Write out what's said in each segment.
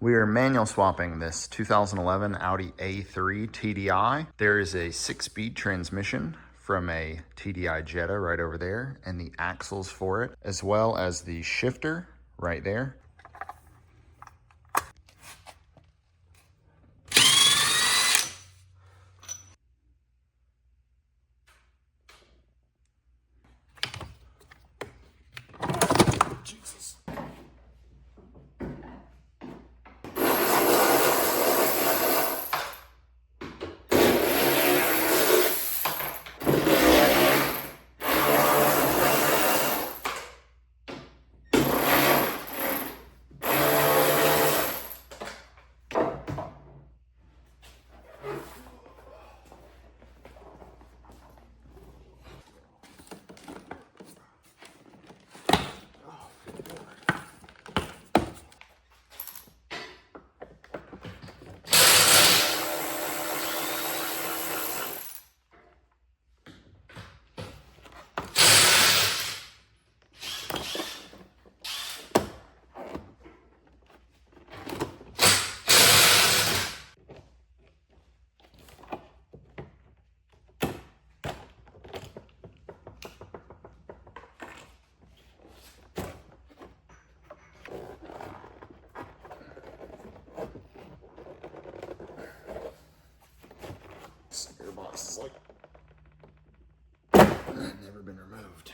We are manual swapping this 2011 Audi A3 TDI. There is a 6-speed transmission from a TDI Jetta right over there, and the axles for it, as well as the shifter right there. Jesus. This gearbox is like never been removed.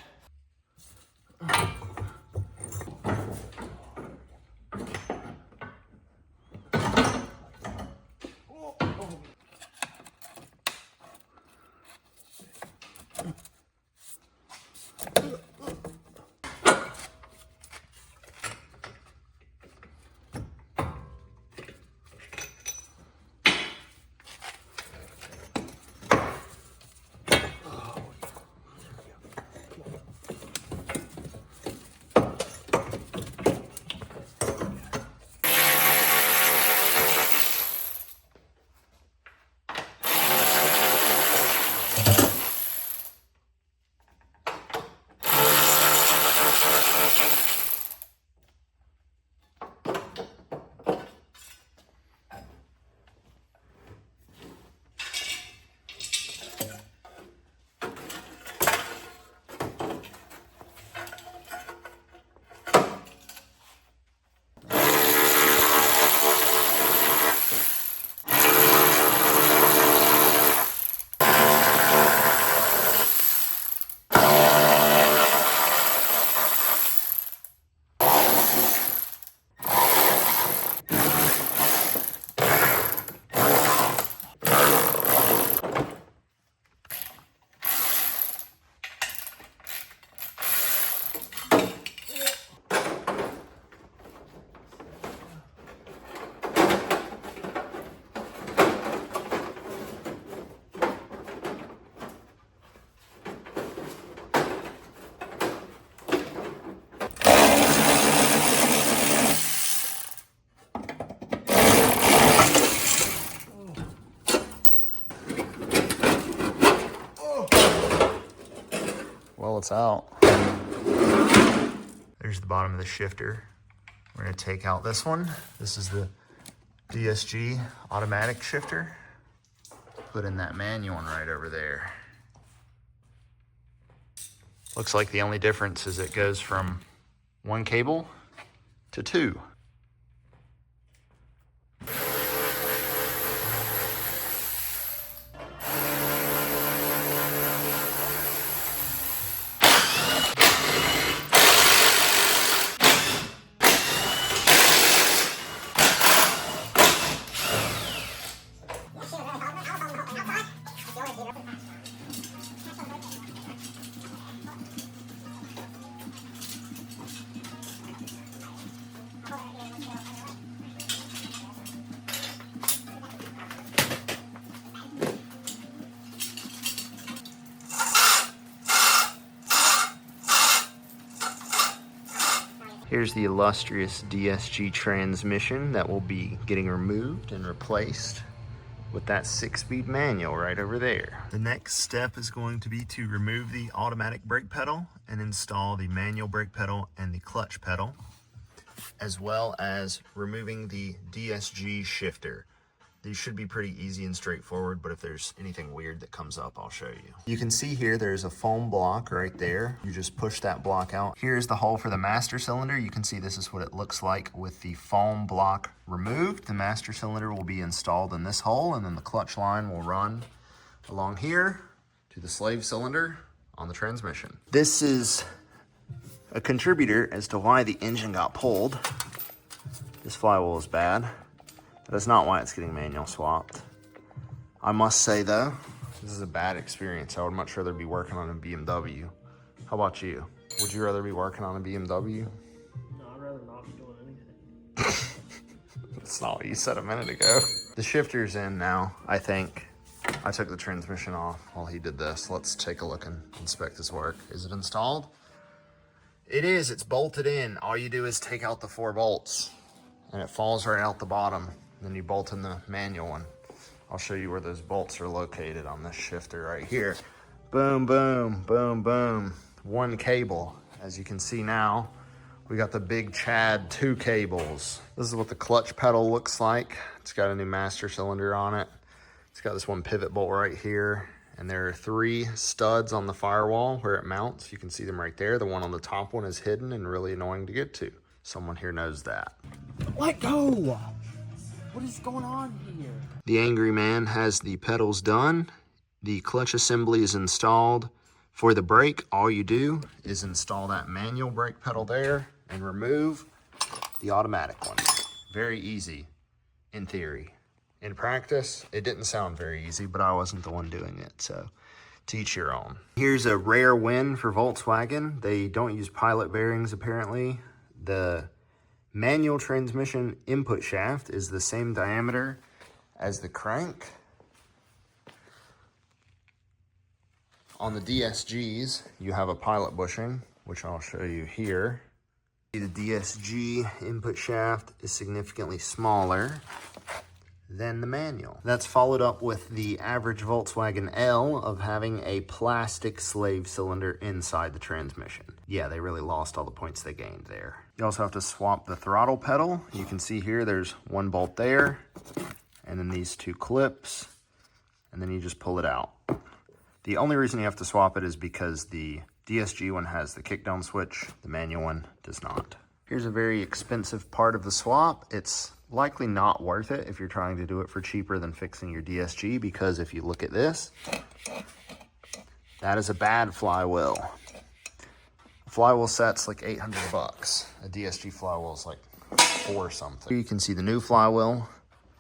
Well, it's out. There's the bottom of the shifter. We're gonna take out this one. This is the DSG automatic shifter. Put in that manual one right over there. Looks like the only difference is it goes from 1 cable to 2. Here's the illustrious DSG transmission that will be getting removed and replaced with that 6-speed manual right over there. The next step is going to be to remove the automatic brake pedal and install the manual brake pedal and the clutch pedal. as well as removing the DSG shifter. These should be pretty easy and straightforward, but if there's anything weird that comes up, I'll show you. You can see here, there's a foam block right there. You just push that block out. Here's the hole for the master cylinder. You can see this is what it looks like with the foam block removed. The master cylinder will be installed in this hole, and then the clutch line will run along here to the slave cylinder on the transmission. This is a contributor as to why the engine got pulled. This flywheel is bad. That is not why it's getting manual swapped. I must say though, this is a bad experience. I would much rather be working on a BMW. How about you? Would you rather be working on a BMW? No, I'd rather not be doing anything. That's not what you said a minute ago. The shifter's in now, I think. I took the transmission off while he did this. Let's take a look and inspect his work. Is it installed? It is, it's bolted in. All you do is take out the 4 bolts and it falls right out the bottom. Then you bolt in the manual one. I'll show you where those bolts are located on this shifter right here. Boom, boom, boom, boom. 1 cable. As you can see now, we got the big Chad 2 cables. This is what the clutch pedal looks like. It's got a new master cylinder on it. It's got this 1 pivot bolt right here. And there are 3 studs on the firewall where it mounts. You can see them right there. The one on the top one is hidden and really annoying to get to. Someone here knows that. Let go! What is going on here? The angry man has the pedals done. The clutch assembly is installed. For the brake, all you do is install that manual brake pedal there and remove the automatic one. Very easy in theory. In practice, it didn't sound very easy, but I wasn't the one doing it, so to each your own. Here's a rare win for Volkswagen. They don't use pilot bearings apparently. The manual transmission input shaft is the same diameter as the crank. On the DSGs, you have a pilot bushing, which I'll show you here. The DSG input shaft is significantly smaller than the manual. That's followed up with the average Volkswagen L of having a plastic slave cylinder inside the transmission. Yeah, they really lost all the points they gained there. You also have to swap the throttle pedal. You can see here there's 1 bolt there, and then these 2 clips, and then you just pull it out. The only reason you have to swap it is because the DSG one has the kickdown switch, the manual one does not. Here's a very expensive part of the swap. It's likely not worth it if you're trying to do it for cheaper than fixing your DSG, because if you look at this, that is a bad flywheel. A flywheel set's like 800 bucks. A DSG flywheel is like 4 something. Here you can see the new flywheel.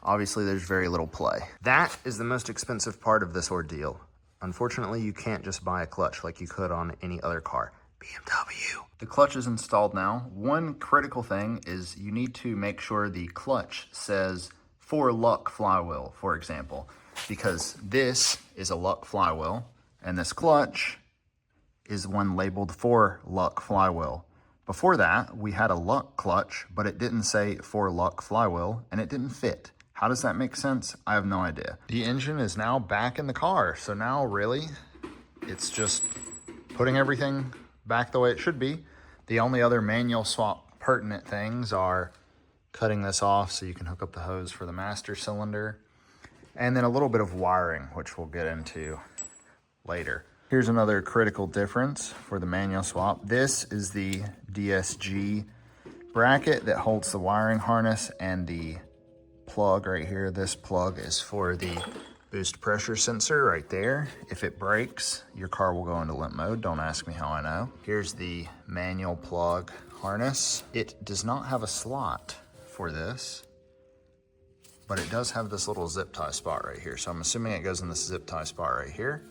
Obviously there's very little play. That is the most expensive part of this ordeal. Unfortunately, you can't just buy a clutch like you could on any other car. BMW. The clutch is installed now. One critical thing is you need to make sure the clutch says for luck flywheel, for example, because this is a luck flywheel and this clutch is one labeled for luck flywheel. Before that, we had a luck clutch, but it didn't say for luck flywheel and it didn't fit. How does that make sense? I have no idea. The engine is now back in the car. So now really, it's just putting everything back the way it should be. The only other manual swap pertinent things are cutting this off so you can hook up the hose for the master cylinder, and then a little bit of wiring, which we'll get into later. Here's another critical difference for the manual swap. This is the DSG bracket that holds the wiring harness, and the plug right here, this plug is for the boost pressure sensor right there. If it breaks, your car will go into limp mode. Don't ask me how I know. Here's the manual plug harness. It does not have a slot for this, but it does have this little zip tie spot right here. So I'm assuming it goes in this zip tie spot right here.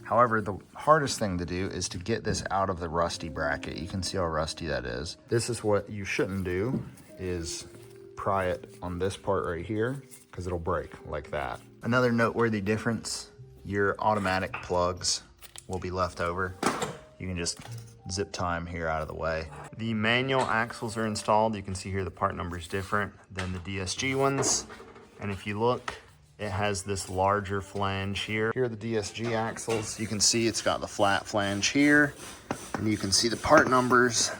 However, the hardest thing to do is to get this out of the rusty bracket. You can see how rusty that is. This is what you shouldn't do, is pry it on this part right here, because it'll break like that. Another noteworthy difference, your automatic plugs will be left over. You can just zip tie them here out of the way. The manual axles are installed. You can see here the part number is different than the DSG ones. And if you look, it has this larger flange here. Here are the DSG axles. You can see it's got the flat flange here, and you can see the part numbers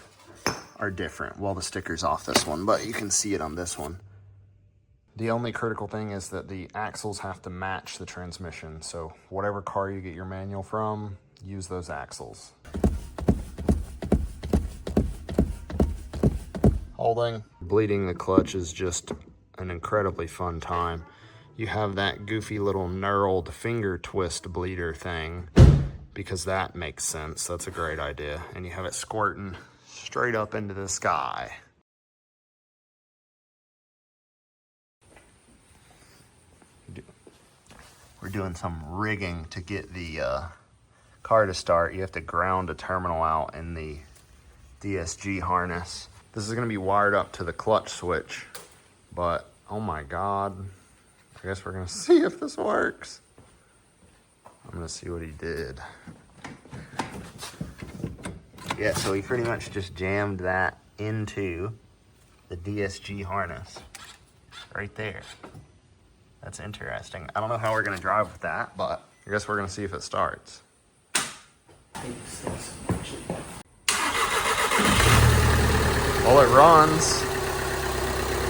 are different. Well, the sticker's off this one, but you can see it on this one. The only critical thing is that the axles have to match the transmission. So whatever car you get your manual from, use those axles. Holding. Bleeding the clutch is just an incredibly fun time. You have that goofy little knurled finger twist bleeder thing because that makes sense. That's a great idea. And you have it squirting straight up into the sky. We're doing some rigging to get the car to start. You have to ground a terminal out in the DSG harness. This is gonna be wired up to the clutch switch, but oh my God. I guess we're gonna see if this works. I'm gonna see what he did. Yeah, so he pretty much just jammed that into the DSG harness right there. That's interesting. I don't know how we're gonna drive with that, but I guess we're gonna see if it starts. Well, it runs.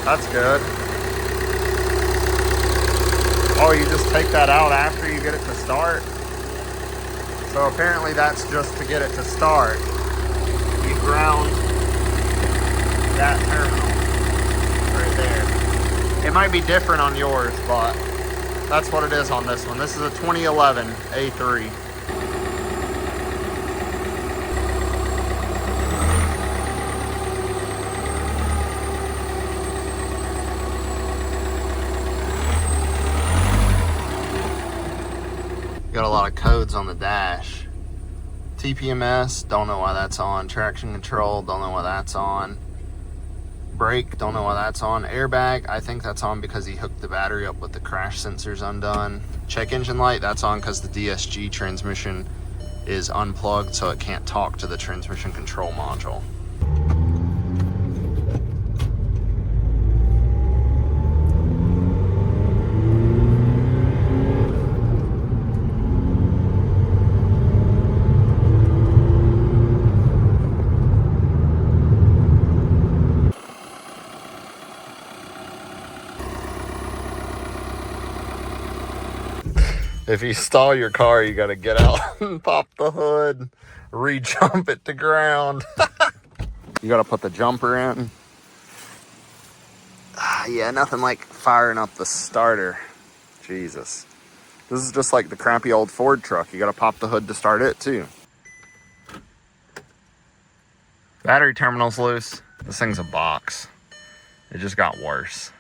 That's good. Oh, you just take that out after you get it to start? So apparently that's just to get it to start. You ground that terminal right there. It might be different on yours, but that's what it is on this one. This is a 2011 A3. Got a lot of codes on the dash. TPMS, don't know why that's on. Traction control, don't know why that's on. Brake, don't know why that's on. Airbag, I think that's on because he hooked the battery up with the crash sensors undone. Check engine light, that's on because the DSG transmission is unplugged, so it can't talk to the transmission control module. If you stall your car, you gotta get out and pop the hood, re-jump it to ground. You gotta put the jumper in. Yeah, nothing like firing up the starter. Jesus. This is just like the crappy old Ford truck. You gotta pop the hood to start it too. Battery terminal's loose. This thing's a box. It just got worse.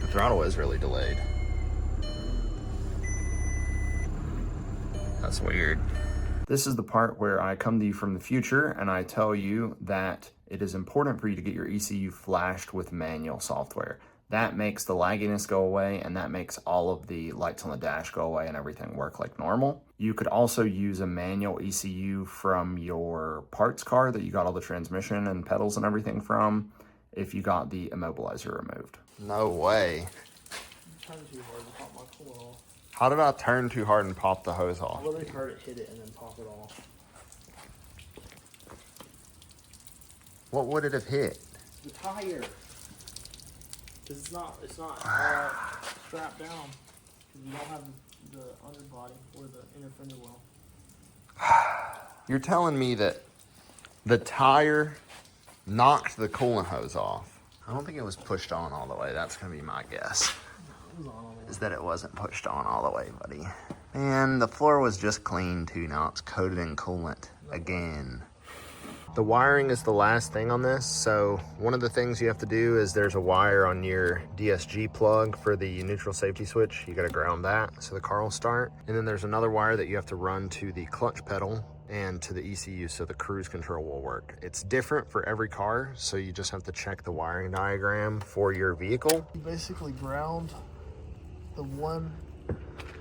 The throttle is really delayed. That's weird. This is the part where I come to you from the future and I tell you that it is important for you to get your ECU flashed with manual software. That makes the lagginess go away, and that makes all of the lights on the dash go away and everything work like normal. You could also use a manual ECU from your parts car that you got all the transmission and pedals and everything from if you got the immobilizer removed. No way. Turn too hard to pop my core off. How did I turn too hard and pop the hose off? I literally heard it hit it and then pop it off. What would it have hit? The tire. Because it's not strapped down. Because you don't have the underbody or the inner fender well. You're telling me that the tire knocked the coolant hose off? I don't think it was pushed on all the way. That's gonna be my guess. Is that it wasn't pushed on all the way, buddy. And the floor was just clean too. Now it's coated in coolant again. The wiring is the last thing on this. So one of the things you have to do is there's a wire on your DSG plug for the neutral safety switch. You gotta ground that so the car will start. And then there's another wire that you have to run to the clutch pedal and to the ECU so the cruise control will work. It's different for every car, so you just have to check the wiring diagram for your vehicle. You basically ground the one,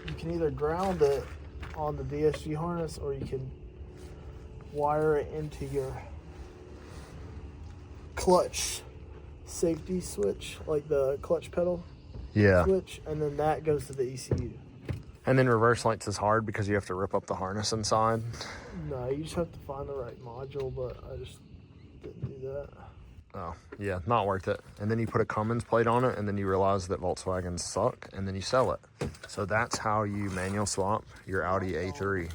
you can either ground it on the DSG harness or you can wire it into your clutch safety switch, like the clutch pedal switch, and then that goes to the ECU. And then reverse lights is hard because you have to rip up the harness inside. No, you just have to find the right module, but I just didn't do that. Oh, yeah, not worth it. And then you put a Cummins plate on it, and then you realize that Volkswagens suck, and then you sell it. So that's how you manual swap your Audi A3.